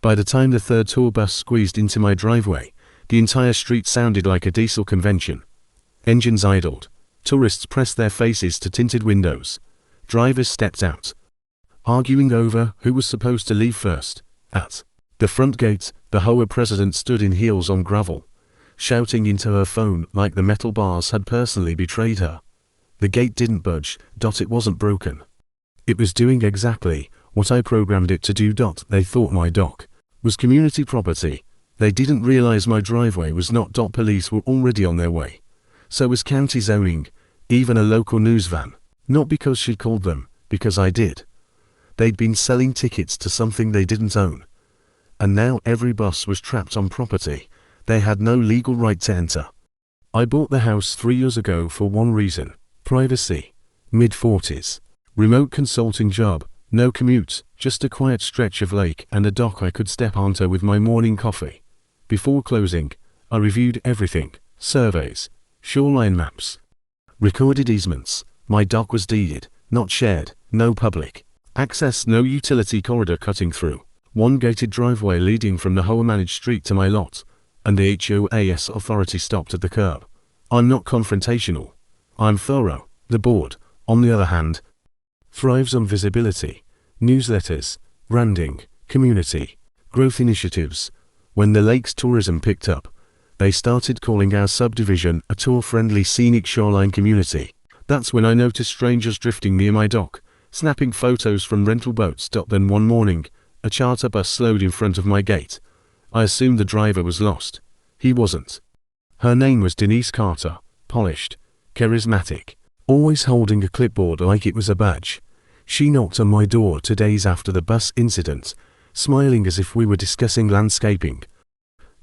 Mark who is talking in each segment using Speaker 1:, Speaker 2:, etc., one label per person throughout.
Speaker 1: By the time the third tour bus squeezed into my driveway, the entire street sounded like a diesel convention. Engines idled. Tourists pressed their faces to tinted windows. Drivers stepped out, arguing over who was supposed to leave first. At the front gate, the HOA president stood in heels on gravel, shouting into her phone like the metal bars had personally betrayed her. The gate didn't budge. It wasn't broken. It was doing exactly what I programmed it to do. They thought my dock was community property. They didn't realize my driveway was not. Police were already on their way. So was county zoning, even a local news van. Not because she called them, because I did. They'd been selling tickets to something they didn't own. And now every bus was trapped on property they had no legal right to enter. I bought the house 3 years ago for one reason: privacy. Mid-40s. Remote consulting job, no commute, just a quiet stretch of lake and a dock I could step onto with my morning coffee. Before closing, I reviewed everything: surveys, shoreline maps, recorded easements. My dock was deeded, not shared, no public access, no utility corridor cutting through. One gated driveway leading from the HOA managed street to my lot, and the HOA's authority stopped at the curb. I'm not confrontational. I'm thorough. The board, on the other hand, thrives on visibility, newsletters, branding, community, growth initiatives. When the lake's tourism picked up, they started calling our subdivision a tour-friendly scenic shoreline community. That's when I noticed strangers drifting near my dock, snapping photos from rental boats. Then one morning, a charter bus slowed in front of my gate. I assumed the driver was lost. He wasn't. Her name was Denise Carter, polished, charismatic, always holding a clipboard like it was a badge. She knocked on my door 2 days after the bus incident, smiling as if we were discussing landscaping.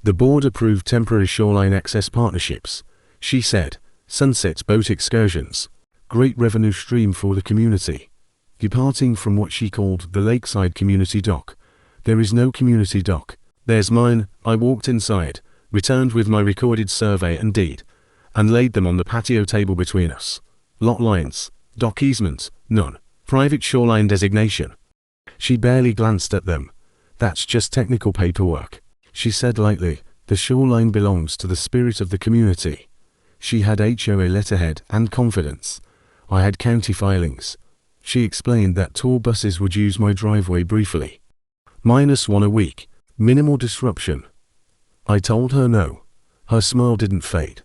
Speaker 1: The board approved temporary shoreline access partnerships, she said. Sunset boat excursions. Great revenue stream for the community. Departing from what she called the lakeside community dock. There is no community dock. There's mine. I walked inside, returned with my recorded survey and deed, and laid them on the patio table between us. Lot lines, dock easement, none. Private shoreline designation. She barely glanced at them. That's just technical paperwork, she said lightly. The shoreline belongs to the spirit of the community. She had HOA letterhead and confidence. I had county filings. She explained that tour buses would use my driveway briefly. -1 a week. Minimal disruption. I told her no. Her smile didn't fade.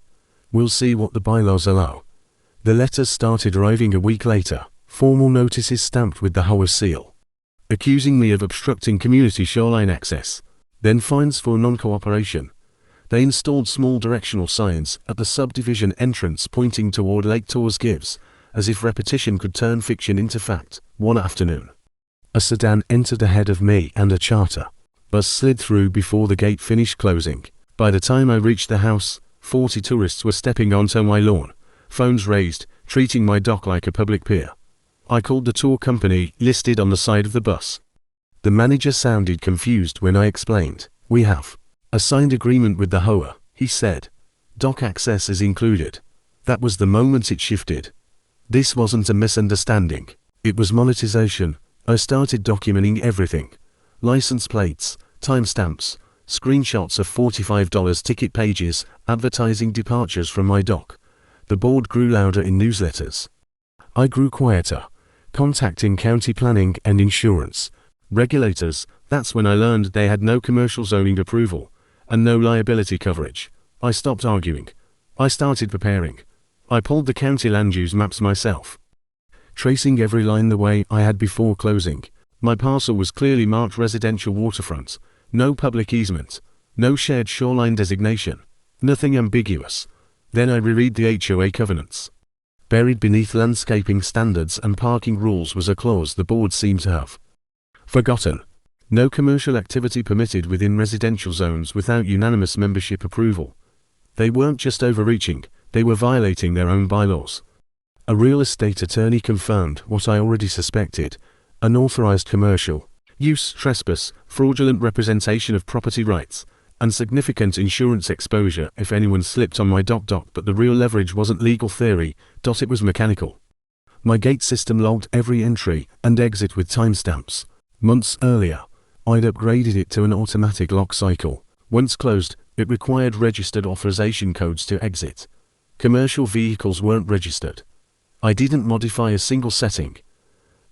Speaker 1: We'll see what the bylaws allow. The letters started arriving a week later, formal notices stamped with the HOA seal, accusing me of obstructing community shoreline access, then fines for non-cooperation. They installed small directional signs at the subdivision entrance pointing toward Lake Tours Gives, as if repetition could turn fiction into fact. One afternoon, a sedan entered ahead of me and a charter bus slid through before the gate finished closing. By the time I reached the house, 40 tourists were stepping onto my lawn, phones raised, treating my dock like a public pier. I called the tour company listed on the side of the bus. The manager sounded confused when I explained. We have a signed agreement with the HOA, he said. Dock access is included. That was the moment it shifted. This wasn't a misunderstanding. It was monetization. I started documenting everything. License plates, timestamps, screenshots of $45 ticket pages, advertising departures from my dock. The board grew louder in newsletters. I grew quieter, contacting county planning and insurance regulators. That's when I learned they had no commercial zoning approval and no liability coverage. I stopped arguing. I started preparing. I pulled the county land use maps myself, tracing every line the way I had before closing. My parcel was clearly marked residential waterfront, no public easement, no shared shoreline designation, nothing ambiguous. Then I reread the HOA covenants. Buried beneath landscaping standards and parking rules was a clause the board seemed to have forgotten. No commercial activity permitted within residential zones without unanimous membership approval. They weren't just overreaching, they were violating their own bylaws. A real estate attorney confirmed what I already suspected: unauthorized commercial use, trespass, fraudulent representation of property rights, and significant insurance exposure if anyone slipped on my dock. But the real leverage wasn't legal theory. It was mechanical. My gate system logged every entry and exit with timestamps. Months earlier, I'd upgraded it to an automatic lock cycle. Once closed, it required registered authorization codes to exit. Commercial vehicles weren't registered. I didn't modify a single setting.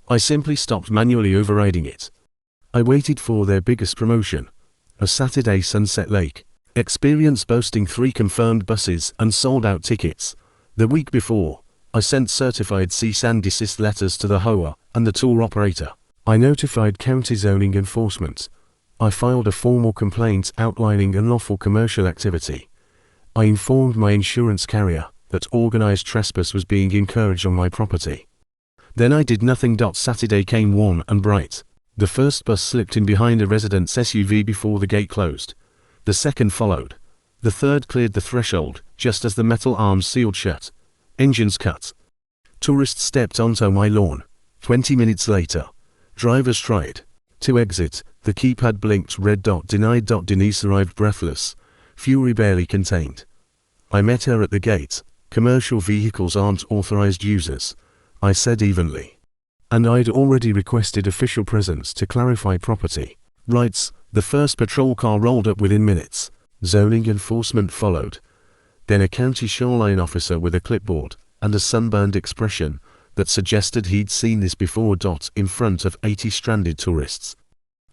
Speaker 1: I simply stopped manually overriding it. I waited for their biggest promotion, a Saturday Sunset Lake experience boasting 3 confirmed buses and sold-out tickets. The week before, I sent certified cease and desist letters to the HOA and the tour operator. I notified county zoning enforcement. I filed a formal complaint outlining unlawful commercial activity. I informed my insurance carrier that organized trespass was being encouraged on my property. Then I did nothing. Saturday came warm and bright. The first bus slipped in behind a resident's SUV before the gate closed. The second followed. The third cleared the threshold just as the metal arms sealed shut. Engines cut. Tourists stepped onto my lawn. 20 minutes later, drivers tried to exit. The keypad blinked red. Denied. Denise arrived breathless, fury barely contained. I met her at the gate. Commercial vehicles aren't authorized users, I said evenly. And I'd already requested official presence to clarify property rights. The first patrol car rolled up within minutes. Zoning enforcement followed. Then a county shoreline officer with a clipboard and a sunburned expression that suggested he'd seen this before. In front of 80 stranded tourists.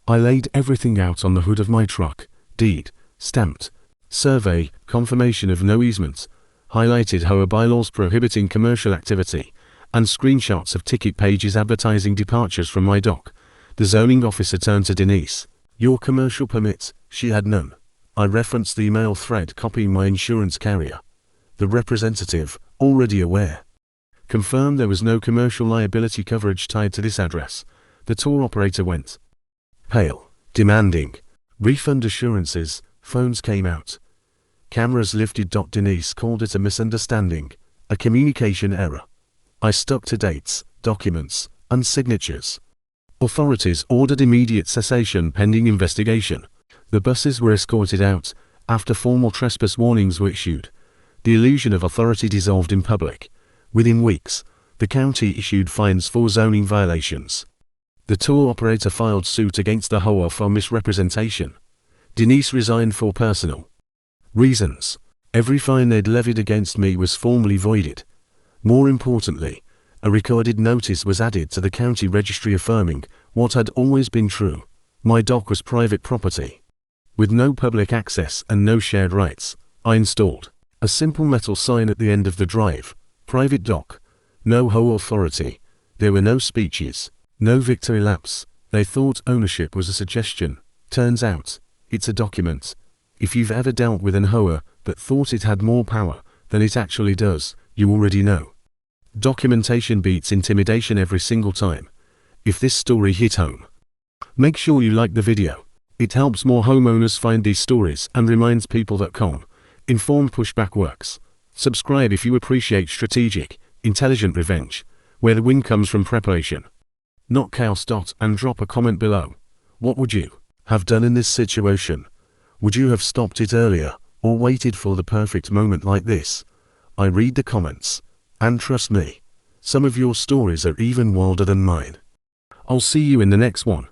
Speaker 1: I laid everything out on the hood of my truck. Deed, stamped, survey, confirmation of no easement, highlighted HOA bylaws prohibiting commercial activity, and screenshots of ticket pages advertising departures from my dock. The zoning officer turned to Denise. Your commercial permit? She had none. I referenced the email thread copying my insurance carrier. The representative, already aware, confirmed there was no commercial liability coverage tied to this address. The tour operator went pale, demanding refund assurances. Phones came out. Cameras lifted. Denise called it a misunderstanding, a communication error. I stuck to dates, documents, and signatures. Authorities ordered immediate cessation pending investigation. The buses were escorted out after formal trespass warnings were issued. The illusion of authority dissolved in public. Within weeks, the county issued fines for zoning violations. The tour operator filed suit against the HOA for misrepresentation. Denise resigned for personal reasons. Every fine they'd levied against me was formally voided. More importantly, a recorded notice was added to the county registry affirming what had always been true. My dock was private property. With no public access and no shared rights, I installed a simple metal sign at the end of the drive. Private dock. No HOA authority. There were no speeches. No victory laps. They thought ownership was a suggestion. Turns out, it's a document. If you've ever dealt with an HOA that thought it had more power than it actually does, you already know. Documentation beats intimidation every single time. If this story hit home, make sure you like the video. It helps more homeowners find these stories and reminds people that informed pushback works. Subscribe if you appreciate strategic, intelligent revenge, where the win comes from preparation, not chaos. And drop a comment below. What would you have done in this situation? Would you have stopped it earlier, or waited for the perfect moment like this? I read the comments, and trust me, some of your stories are even wilder than mine. I'll see you in the next one.